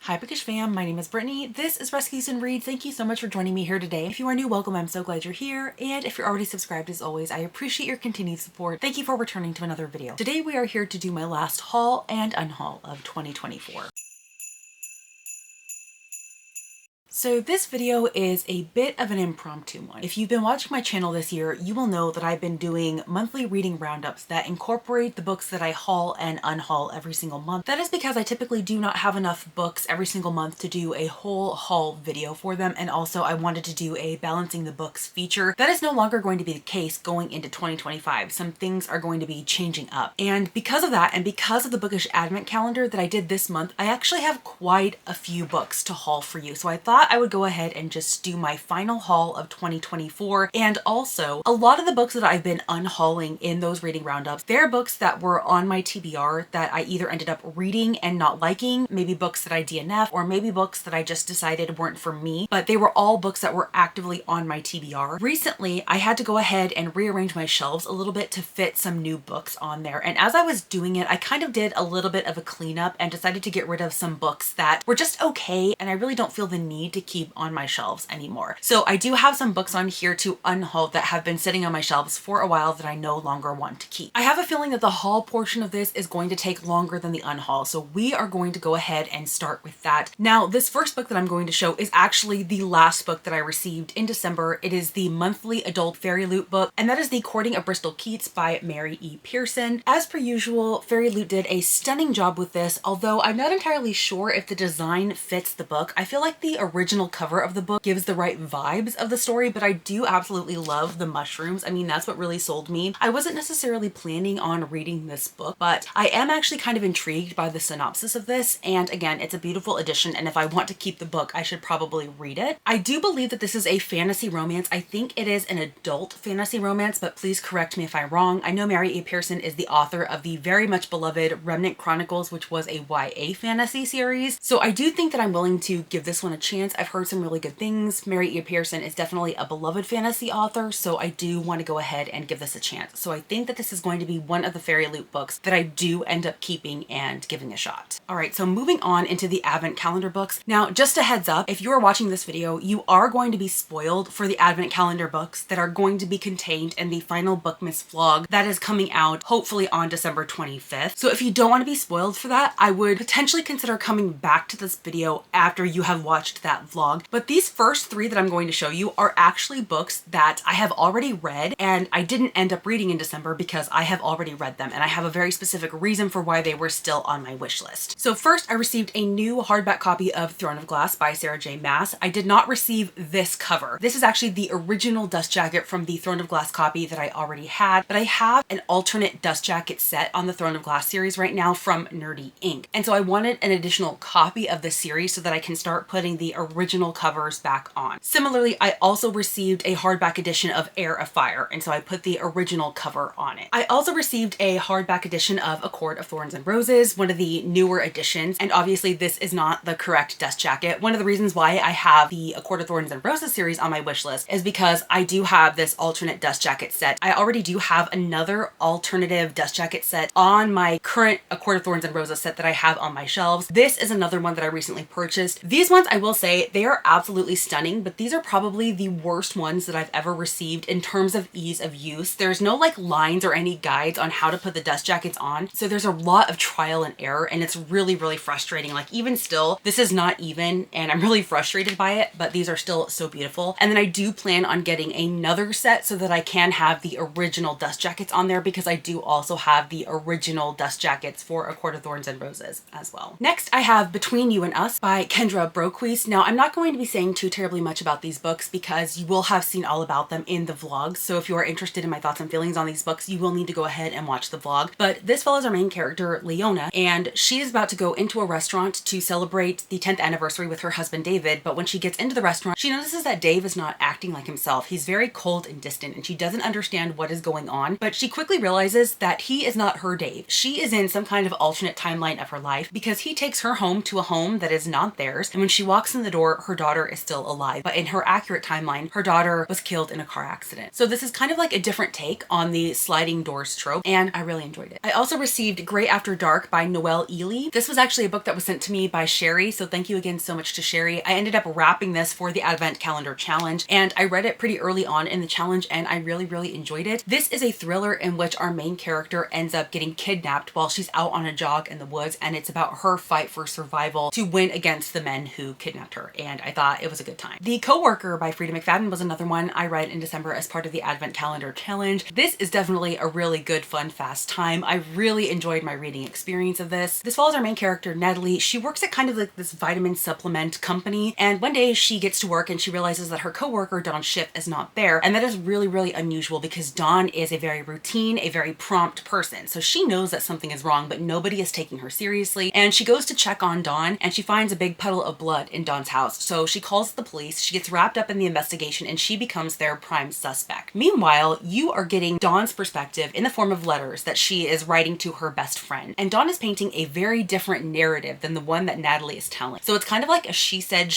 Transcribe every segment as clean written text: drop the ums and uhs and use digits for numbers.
Hi Bookish fam, my name is Brittany. This is Rescues and Read. Thank you so much for joining me here today. If you are new, welcome. I'm so glad you're here. And if you're already subscribed, as always, I appreciate your continued support. Thank you for returning to another video. Today we are here to do my last haul and unhaul of 2024. So this video is a bit of an impromptu one. If you've been watching my channel this year, you will know that I've been doing monthly reading roundups that incorporate the books that I haul and unhaul every single month. That is because I typically do not have enough books every single month to do a whole haul video for them, and also I wanted to do a balancing the books feature. That is no longer going to be the case going into 2025. Some things are going to be changing up. And because of that, and because of the bookish advent calendar that I did this month, I actually have quite a few books to haul for you. So I thought I would go ahead and just do my final haul of 2024. And also, a lot of the books that I've been unhauling in those reading roundups, they're books that were on my TBR that I either ended up reading and not liking, maybe books that I DNF, or maybe books that I just decided weren't for me, but they were all books that were actively on my TBR. Recently, I had to go ahead and rearrange my shelves a little bit to fit some new books on there. And as I was doing it, I kind of did a little bit of a cleanup and decided to get rid of some books that were just okay, and I really don't feel the need to keep on my shelves anymore. So I do have some books on here to unhaul that have been sitting on my shelves for a while that I no longer want to keep. I have a feeling that the haul portion of this is going to take longer than the unhaul, so we are going to go ahead and start with that. Now, this first book that I'm going to show is actually the last book that I received in December. It is the monthly adult Fairy Loot book, and that is The Courting of Bristol Keats by Mary E. Pearson. As per usual, Fairy Loot did a stunning job with this, although I'm not entirely sure if the design fits the book. I feel like the original cover of the book gives the right vibes of the story, but I do absolutely love the mushrooms. I mean, that's what really sold me. I wasn't necessarily planning on reading this book, but I am actually kind of intrigued by the synopsis of this. And again, it's a beautiful edition, and if I want to keep the book, I should probably read it. I do believe that this is a fantasy romance. I think it is an adult fantasy romance, but please correct me if I'm wrong. I know Mary E. Pearson is the author of the very much beloved Remnant Chronicles, which was a YA fantasy series. So I do think that I'm willing to give this one a chance. I've heard some really good things. Mary E. Pearson is definitely a beloved fantasy author, so I do want to go ahead and give this a chance. So I think that this is going to be one of the Fairy Loot books that I do end up keeping and giving a shot. All right, so moving on into the Advent calendar books. Now, just a heads up, if you are watching this video, you are going to be spoiled for the Advent calendar books that are going to be contained in the final Bookmas vlog that is coming out hopefully on December 25th. So if you don't want to be spoiled for that, I would potentially consider coming back to this video after you have watched that vlog. But these first three that I'm going to show you are actually books that I have already read, and I didn't end up reading in December because I have already read them, and I have a very specific reason for why they were still on my wish list. So first, I received a new hardback copy of Throne of Glass by Sarah J. Maas. I did not receive this cover. This is actually the original dust jacket from the Throne of Glass copy that I already had, but I have an alternate dust jacket set on the Throne of Glass series right now from Nerdy Ink. And so I wanted an additional copy of the series so that I can start putting the original covers back on. Similarly, I also received a hardback edition of Heir of Fire, and so I put the original cover on it. I also received a hardback edition of A Court of Thorns and Roses, one of the newer editions, and obviously this is not the correct dust jacket. One of the reasons why I have the A Court of Thorns and Roses series on my wish list is because I do have this alternate dust jacket set. I already do have another alternative dust jacket set on my current A Court of Thorns and Roses set that I have on my shelves. This is another one that I recently purchased. These ones, I will say, they are absolutely stunning, but these are probably the worst ones that I've ever received in terms of ease of use. There's no like lines or any guides on how to put the dust jackets on, so there's a lot of trial and error, and it's really frustrating. Like, even still, this is not even, and I'm really frustrated by it, but these are still so beautiful. And then I do plan on getting another set so that I can have the original dust jackets on there, because I do also have the original dust jackets for A Court of Thorns and Roses as well. Next, I have Between You and Us by Kendra Broquist. Now, I'm not going to be saying too terribly much about these books because you will have seen all about them in the vlog. So if you are interested in my thoughts and feelings on these books, you will need to go ahead and watch the vlog. But this follows our main character, Leona, and she is about to go into a restaurant to celebrate the 10th anniversary with her husband, David. But when she gets into the restaurant, she notices that Dave is not acting like himself. He's very cold and distant, and she doesn't understand what is going on. But she quickly realizes that he is not her Dave. She is in some kind of alternate timeline of her life because he takes her home to a home that is not theirs. And when she walks in the door, door, her daughter is still alive. But in her accurate timeline, her daughter was killed in a car accident. So this is kind of like a different take on the sliding doors trope, and I really enjoyed it. I also received Grey After Dark by Noelle Ely. This was actually a book that was sent to me by Sherry, so thank you again so much to Sherry. I ended up wrapping this for the Advent Calendar Challenge, and I read it pretty early on in the challenge, and I really enjoyed it. This is a thriller in which our main character ends up getting kidnapped while she's out on a jog in the woods, and it's about her fight for survival to win against the men who kidnapped her, and I thought it was a good time. The Coworker by Frida McFadden was another one I read in December as part of the Advent Calendar Challenge. This is definitely a really good, fun, fast time. I really enjoyed my reading experience of this. This follows our main character, Natalie. She works at kind of like this vitamin supplement company, and one day she gets to work and she realizes that her coworker, Dawn Schiff, is not there, and that is really unusual because Dawn is a very routine, a very prompt person. So she knows that something is wrong, but nobody is taking her seriously, and she goes to check on Dawn, and she finds a big puddle of blood in Dawn's house. So she calls the police, she gets wrapped up in the investigation, and she becomes their prime suspect. Meanwhile, you are getting Dawn's perspective in the form of letters that she is writing to her best friend, and Dawn is painting a very different narrative than the one that Natalie is telling. So it's kind of like a she said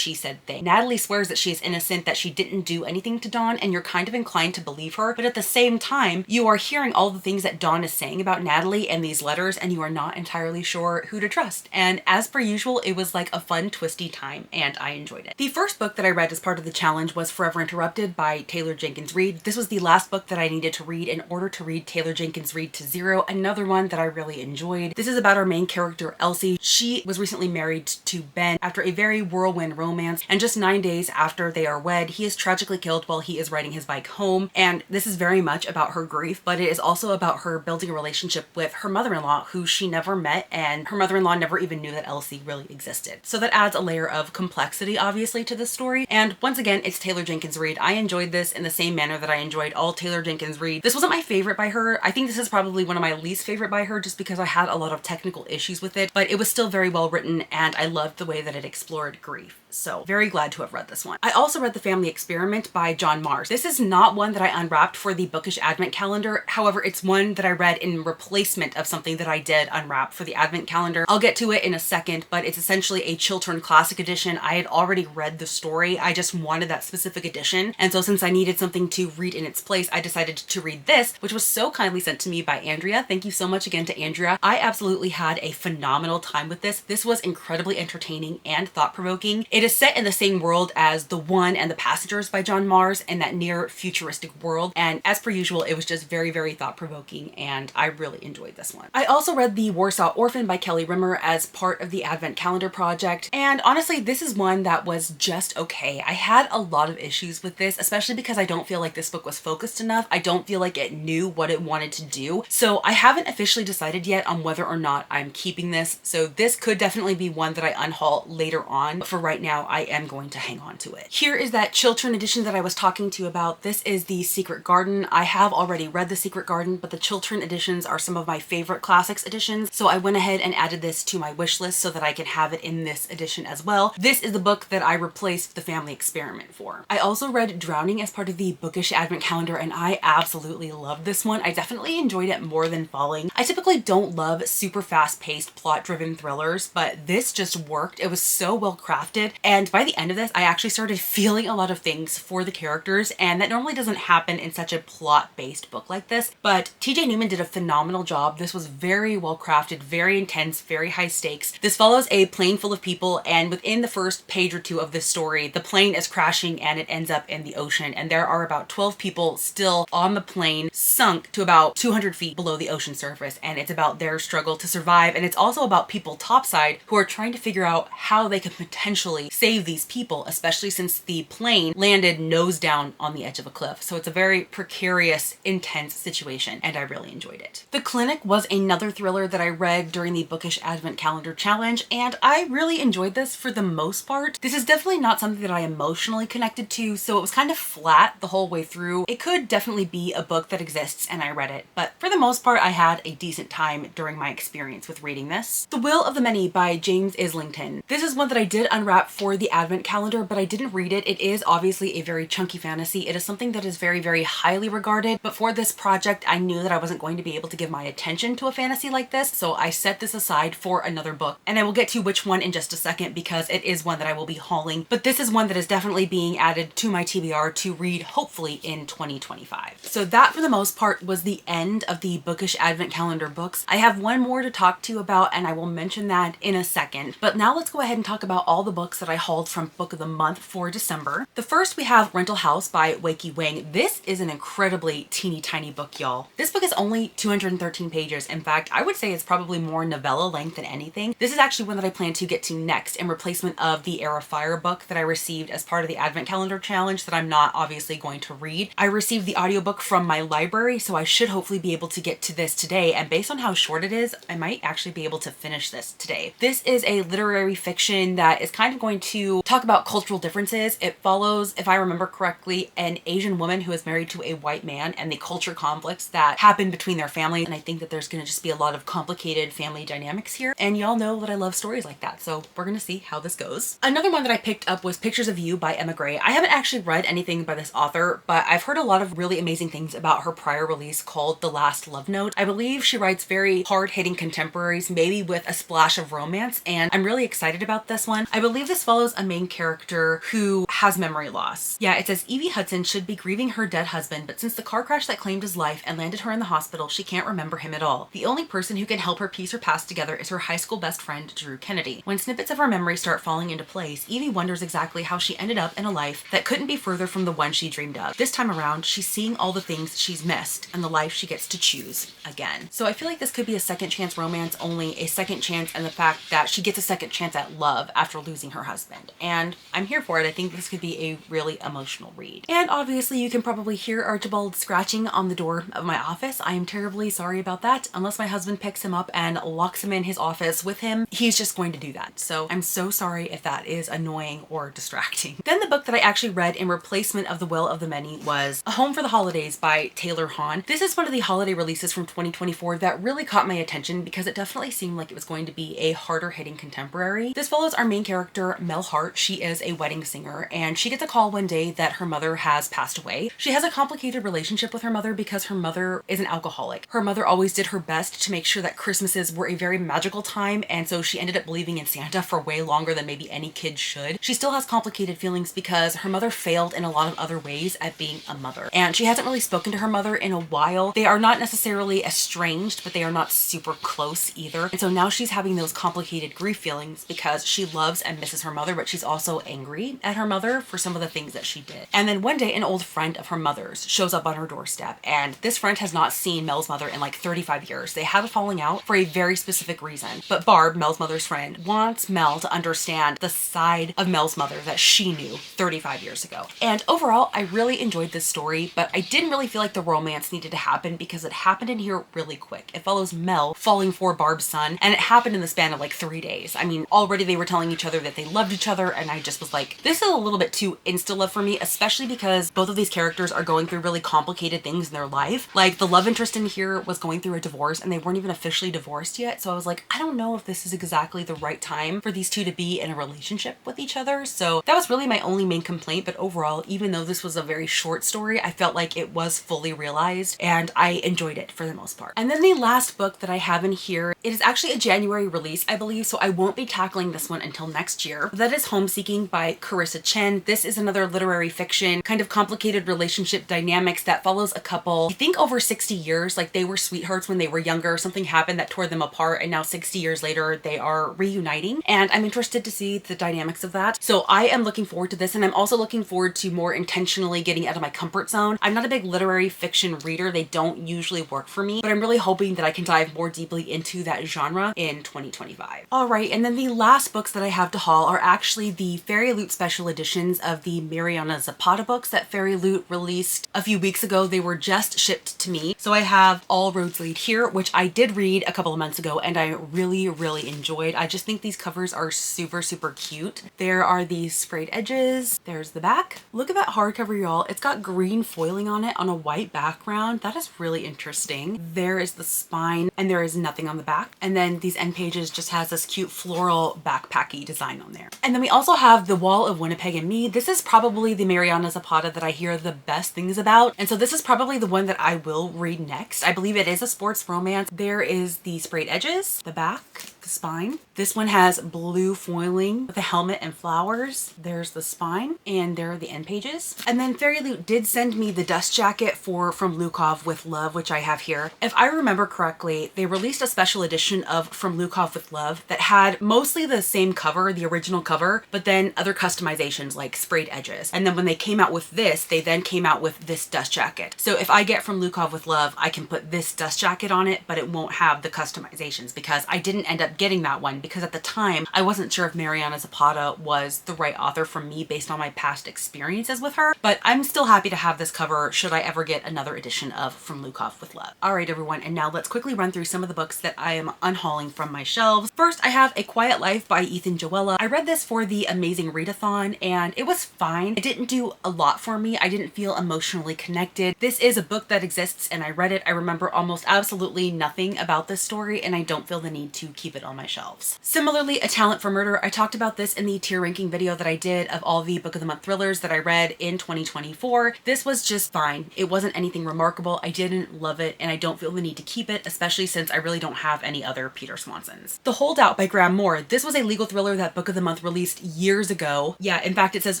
thing. Natalie swears that she is innocent, that she didn't do anything to Dawn, and you're kind of inclined to believe her, but at the same time, you are hearing all the things that Dawn is saying about Natalie in these letters, and you are not entirely sure who to trust. And as per usual, it was like a fun, twisty time, and I enjoyed it. The first book that I read as part of the challenge was Forever Interrupted by Taylor Jenkins Reid. This was the last book that I needed to read in order to read Taylor Jenkins Reid to Zero, another one that I really enjoyed. This is about our main character, Elsie. She was recently married to Ben after a very whirlwind romance, and just 9 days after they are wed, he is tragically killed while he is riding his bike home. And this is very much about her grief, but it is also about her building a relationship with her mother-in-law, who she never met, and her mother-in-law never even knew that Elsie really existed. So that adds a layer of complexity, obviously, to this story. And once again, it's Taylor Jenkins Reid. I enjoyed this in the same manner that I enjoyed all Taylor Jenkins Reid. This wasn't my favorite by her. I think this is probably one of my least favorite by her, just because I had a lot of technical issues with it, but it was still very well written, and I loved the way that it explored grief. So very glad to have read this one. I also read The Family Experiment by John Marrs. This is not one that I unwrapped for the Bookish Advent Calendar. However, it's one that I read in replacement of something that I did unwrap for the Advent Calendar. I'll get to it in a second, but it's essentially a Chiltern Classic edition. I had already read the story. I just wanted that specific edition. And so since I needed something to read in its place, I decided to read this, which was so kindly sent to me by Andrea. Thank you so much again to Andrea. I absolutely had a phenomenal time with this. This was incredibly entertaining and thought-provoking. It is set in the same world as The One and the Passengers by John Marrs, in that near futuristic world. And as per usual, it was just very thought-provoking, and I really enjoyed this one. I also read The Warsaw Orphan by Kelly Rimmer as part of the Advent Calendar project. And honestly, this is one that was just okay. I had a lot of issues with this, especially because I don't feel like this book was focused enough. I don't feel like it knew what it wanted to do. So I haven't officially decided yet on whether or not I'm keeping this. So this could definitely be one that I unhaul later on, but for right now, I am going to hang on to it. Here is that Chiltern edition that I was talking to you about. This is The Secret Garden. I have already read The Secret Garden, but the Chiltern editions are some of my favorite classics editions. So I went ahead and added this to my wish list so that I can have it in this edition as well. This is the book that I replaced The Family Experiment for. I also read Drowning as part of the Bookish Advent Calendar, and I absolutely loved this one. I definitely enjoyed it more than Falling. I typically don't love super fast-paced, plot-driven thrillers, but this just worked. It was so well crafted, and by the end of this, I actually started feeling a lot of things for the characters, and that normally doesn't happen in such a plot-based book like this. But TJ Newman did a phenomenal job. This was very well crafted, very intense, very high stakes. This follows a plane full of people, and within the first page or two of this story, the plane is crashing and it ends up in the ocean, and there are about 12 people still on the plane, sunk to about 200 feet below the ocean surface, and it's about their struggle to survive. And it's also about people topside who are trying to figure out how they could potentially save these people, especially since the plane landed nose down on the edge of a cliff. So it's a very precarious, intense situation, and I really enjoyed it. The Clinic was another thriller that I read during the Bookish Advent Calendar Challenge, and I really enjoyed this for the most part. This is definitely not something that I emotionally connected to, so it was kind of flat the whole way through. It could definitely be a book that exists and I read it, but for the most part, I had a decent time during my experience with reading this. The Will of the Many by James Islington. This is one that I did unwrap for the advent calendar, but I didn't read it. It is obviously a very chunky fantasy. It is something that is very, very highly regarded, but for this project, I knew that I wasn't going to be able to give my attention to a fantasy like this, so I set this aside for another book, and I will get to which one in just a second because it is one that I will be hauling, but this is one that is definitely being added to my TBR to read hopefully in 2025. So that for the most part was the end of the bookish advent calendar books. I have one more to talk to you about and I will mention that in a second, but now let's go ahead and talk about all the books that I hauled from Book of the Month for December. The first we have Rental House by Wakey Wang. This is an incredibly teeny tiny book, y'all. This book is only 213 pages. In fact, I would say it's probably more novella length than anything. This is actually one that I plan to get to next in replacement of the Air of Fire book that I received as part of the Advent Calendar Challenge that I'm not obviously going to read. I received the audiobook from my library, so I should hopefully be able to get to this today, and based on how short it is, I might actually be able to finish this today. This is a literary fiction that is kind of going to talk about cultural differences. It follows, if I remember correctly, an Asian woman who is married to a white man and the culture conflicts that happen between their families, and I think that there's going to just be a lot of complicated family dynamics here, and y'all know that I love stories like that, so we're gonna see how this goes. Another one that I picked up was Pictures of You by Emma Gray. I haven't actually read anything by this author, but I've heard a lot of really amazing things about her prior release called The Last Love Note. I believe she writes very hard-hitting contemporaries, maybe with a splash of romance, and I'm really excited about this one. I believe this follows a main character who has memory loss. Yeah, it says Evie Hudson should be grieving her dead husband, but since the car crash that claimed his life and landed her in the hospital, she can't remember him at all. The only person who can help her piece her past together is her high school best friend, Drew Kennedy. When snippets of her memory start falling into place, Evie wonders exactly how she ended up in a life that couldn't be further from the one she dreamed of. This time around, she's seeing all the things she's missed and the life she gets to choose again. So I feel like this could be a second chance romance, only a second chance and the fact that she gets a second chance at love after losing her husband. And I'm here for it. I think this could be a really emotional read. And obviously you can probably hear Archibald scratching on the door of my office. I am terribly sorry about that. Unless my husband picks him up and locks him in his office with him, he's just going to do that. So I'm so sorry if that is annoying or distracting. Then the book that I actually read in replacement of The Will of the Many was A Home for the Holidays by Taylor Hahn. This is one of the holiday releases from 2024 that really caught my attention because it definitely seemed like it was going to be a harder hitting contemporary. This follows our main character, Mel Hart. She is a wedding singer and she gets a call one day that her mother has passed away. She has a complicated relationship with her mother because her mother is an alcoholic. Her mother always did her best to make sure that Christmases were a very magical time, and so she ended up believing in Santa for way longer than maybe any kid should. She still has complicated feelings because her mother failed in a lot of other ways at being a mother, and she hasn't really spoken to her mother in a while. They are not necessarily estranged, but they are not super close either, and so now she's having those complicated grief feelings because she loves and misses her mother, but she's also angry at her mother for some of the things that she did. And then one day an old friend of her mother's shows up on her doorstep, and this friend has not seen Mel's mother in like 35 years. They had a falling out for a very specific reason, but Barb, Mel's mother's friend, wants Mel to understand the side of Mel's mother that she knew 35 years ago. And overall, I really enjoyed this story, but I didn't really feel like the romance needed to happen because it happened in here really quick. It follows Mel falling for Barb's son, and it happened in the span of like 3 days. I mean, already they were telling each other that they loved each other, and I just was like, this is a little bit too insta-love for me, especially because both of these characters are going through really complicated things in their life. Like, the love interest in here was going through a divorce, and they weren't even officially divorced yet, so I was like, I don't know if this is exactly the right time for these two to be in a relationship with each other. So that was really my only main complaint, but overall, even though this was a very short story, I felt like it was fully realized, and I enjoyed it for the most part. And then the last book that I have in here, it is actually a January release, I believe, so I won't be tackling this one until next year. That is Homeseeking by Carissa Chen. This is another literary fiction, kind of complicated relationship dynamics that follows a couple, I think over 60 years, like they were sweethearts when they were younger, something happened that tore them apart, and now 60 years later they are reuniting, and I'm interested to see the dynamics of that. So I am looking forward to this, and I'm also looking forward to more intentionally getting out of my comfort zone. I'm not a big literary fiction reader. They don't usually work for me, but I'm really hoping that I can dive more deeply into that genre in 2025. All right, and then the last books that I have to haul are actually the Fairy Loot special editions of the Mariana Zapata books that Fairy Loot released a few weeks ago. They were just shipped to me, So I have All Roads Lead Here, which I did read a couple of months ago and I really, really enjoyed. I just think these covers are super, super cute. There are these sprayed edges. There's the back. Look at that hardcover, y'all. It's got green foiling on it on a white background. That is really interesting. There is the spine and there is nothing on the back. And then these end pages just has this cute floral backpacky design on there. And then we also have The Wall of Winnipeg and Me. This is probably the Mariana Zapata that I hear the best things about. And so this is probably the one that I will read next. I believe it is a sports romance. There is the sprayed edges, the back, the spine. This one has blue foiling with a helmet and flowers. There's the spine and there are the end pages. And then Fairy Loot did send me the dust jacket for From Lukov with Love, which I have here. If I remember correctly, they released a special edition of From Lukov with Love that had mostly the same cover, the original cover, but then other customizations like sprayed edges. And then when they came out with this, they then came out with this dust jacket. So if I get From Lukov with Love, I can put this dust jacket on it, but it won't have the customizations because I didn't end up getting that one because at the time I wasn't sure if Mariana Zapata was the right author for me based on my past experiences with her, but I'm still happy to have this cover should I ever get another edition of From Lukov with Love. All right, everyone, and now let's quickly run through some of the books that I am unhauling from my shelves. First, I have A Quiet Life by Ethan Joella. I read this for the Amazing Readathon and it was fine. It didn't do a lot for me. I didn't feel emotionally connected. This is a book that exists and I read it. I remember almost absolutely nothing about this story and I don't feel the need to keep it on my shelves. Similarly, A Talent for Murder. I talked about this in the tier ranking video that I did of all the Book of the Month thrillers that I read in 2024. This was just fine. It wasn't anything remarkable. I didn't love it and I don't feel the need to keep it, especially since I really don't have any other Peter Swansons. The Holdout by Graham Moore. This was a legal thriller that Book of the Month released years ago. Yeah, in fact, it says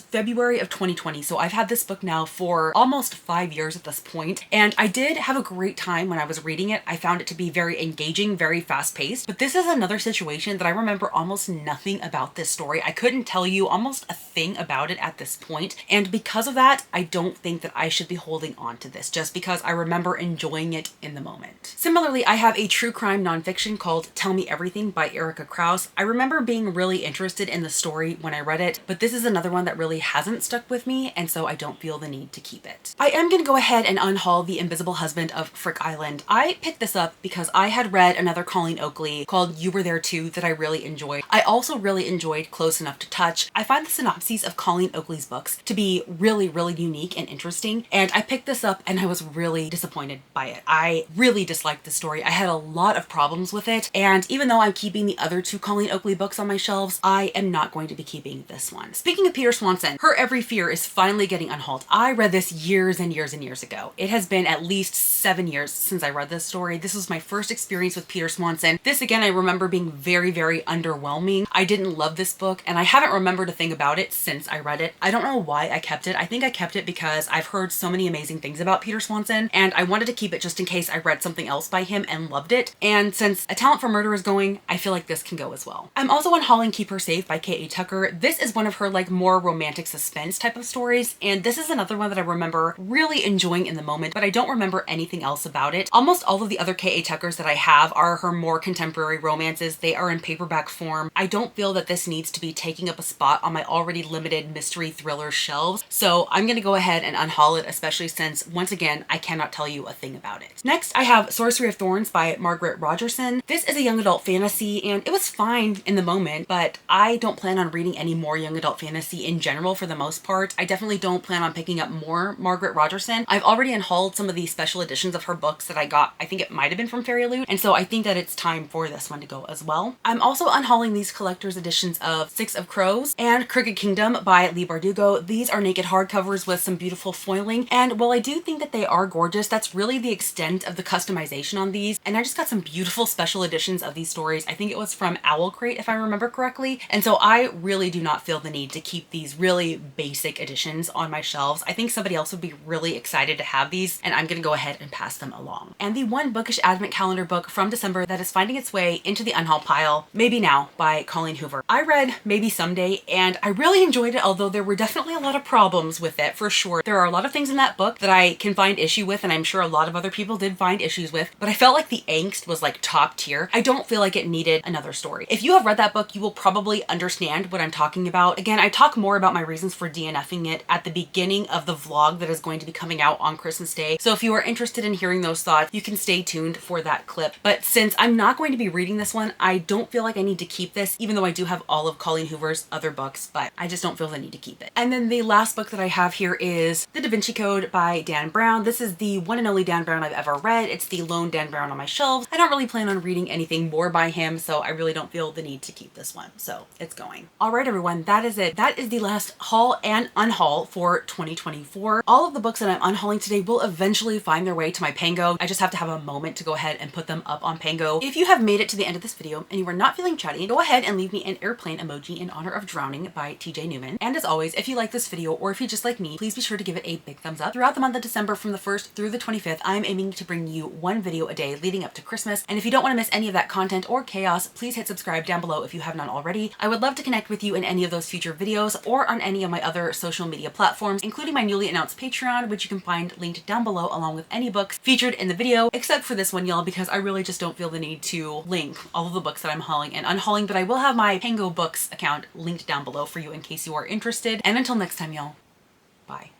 February of 2020. So I've had this book now for almost 5 years at this point, and I did have a great time when I was reading it. I found it to be very engaging, very fast paced, but this is another situation that I remember almost nothing about this story. I couldn't tell you almost a thing about it at this point, and because of that, I don't think that I should be holding on to this just because I remember enjoying it in the moment. Similarly, I have a true crime nonfiction called Tell Me Everything by Erica Krause. I remember being really interested in the story when I read it, but this is another one that really hasn't stuck with me, and so I don't feel the need to keep it. I am going to go ahead and unhaul The Invisible Husband of Frick Island. I picked this up because I had read another Colleen Oakley called You Were There Too that I really enjoyed. I also really enjoyed Close Enough to Touch. I find the synopses of Colleen Oakley's books to be really, really unique and interesting, and I picked this up and I was really disappointed by it. I really disliked the story. I had a lot of problems with it, and even though I'm keeping the other two Colleen Oakley books on my shelves, I am not going to be keeping this one. Speaking of Peter Swanson, Her Every Fear is finally getting unhauled. I read this years and years and years ago. It has been at least 7 years since I read this story. This was my first experience with Peter Swanson. This again, I remember being very, very underwhelming. I didn't love this book and I haven't remembered a thing about it since I read it. I don't know why I kept it. I think I kept it because I've heard so many amazing things about Peter Swanson and I wanted to keep it just in case I read something else by him and loved it. And since A Talent for Murder is going, I feel like this can go as well. I'm also unhauling Keep Her Safe by K.A. Tucker. This is one of her like more romantic suspense type of stories, and this is another one that I remember really enjoying in the moment, but I don't remember anything else about it. Almost all of the other K.A. Tuckers that I have are her more contemporary romances. They are in paperback form. I don't feel that this needs to be taking up a spot on my already limited mystery thriller shelves, so I'm gonna go ahead and unhaul it, especially since, once again, I cannot tell you a thing about it. Next, I have Sorcery of Thorns by Margaret Rogerson. This is a young adult fantasy, and it was fine in the moment, but I don't plan on reading any more young adult fantasy in general for the most part. I definitely don't plan on picking up more Margaret Rogerson. I've already unhauled some of the special editions of her books that I got, I think it might have been from Fairy Loot, and so I think that it's time for this one to go as well. I'm also unhauling these collector's editions of Six of Crows and Crooked Kingdom by Leigh Bardugo. These are naked hardcovers with some beautiful foiling, and while I do think that they are gorgeous, that's really the extent of the customization on these, and I just got some beautiful special editions of these stories. I think it was from Owl Crate if I remember correctly, and so I really do not feel the need to keep these really basic editions on my shelves. I think somebody else would be really excited to have these, and I'm gonna go ahead and pass them along. And the one bookish advent calendar book from December that is finding its way into the Unhaul pile, Maybe Now by Colleen Hoover. I read Maybe Someday and I really enjoyed it, although there were definitely a lot of problems with it for sure. There are a lot of things in that book that I can find issue with, and I'm sure a lot of other people did find issues with, but I felt like the angst was like top tier. I don't feel like it needed another story. If you have read that book, you will probably understand what I'm talking about. Again, I talk more about my reasons for DNFing it at the beginning of the vlog that is going to be coming out on Christmas Day. So if you are interested in hearing those thoughts, you can stay tuned for that clip. But since I'm not going to be reading this one, I don't feel like I need to keep this, even though I do have all of Colleen Hoover's other books, but I just don't feel the need to keep it. And then the last book that I have here is The Da Vinci Code by Dan Brown. This is the one and only Dan Brown I've ever read. It's the lone Dan Brown on my shelves. I don't really plan on reading anything more by him, so I really don't feel the need to keep this one. So it's going. All right, everyone, that is it. That is the last haul and unhaul for 2024. All of the books that I'm unhauling today will eventually find their way to my Pango. I just have to have a moment to go ahead and put them up on Pango. If you have made it to the end of this video and you are not feeling chatty, go ahead and leave me an airplane emoji in honor of Drowning by TJ Newman. And as always, if you like this video or if you just like me, please be sure to give it a big thumbs up. Throughout the month of December from the 1st through the 25th, I'm aiming to bring you one video a day leading up to Christmas. And if you don't want to miss any of that content or chaos, please hit subscribe down below if you have not already. I would love to connect with you in any of those future videos or on any of my other social media platforms, including my newly announced Patreon, which you can find linked down below along with any books featured in the video, except for this one, y'all, because I really just don't feel the need to link all of the books that I'm hauling and unhauling, but I will have my Pango Books account linked down below for you in case you are interested. And until next time, y'all, bye.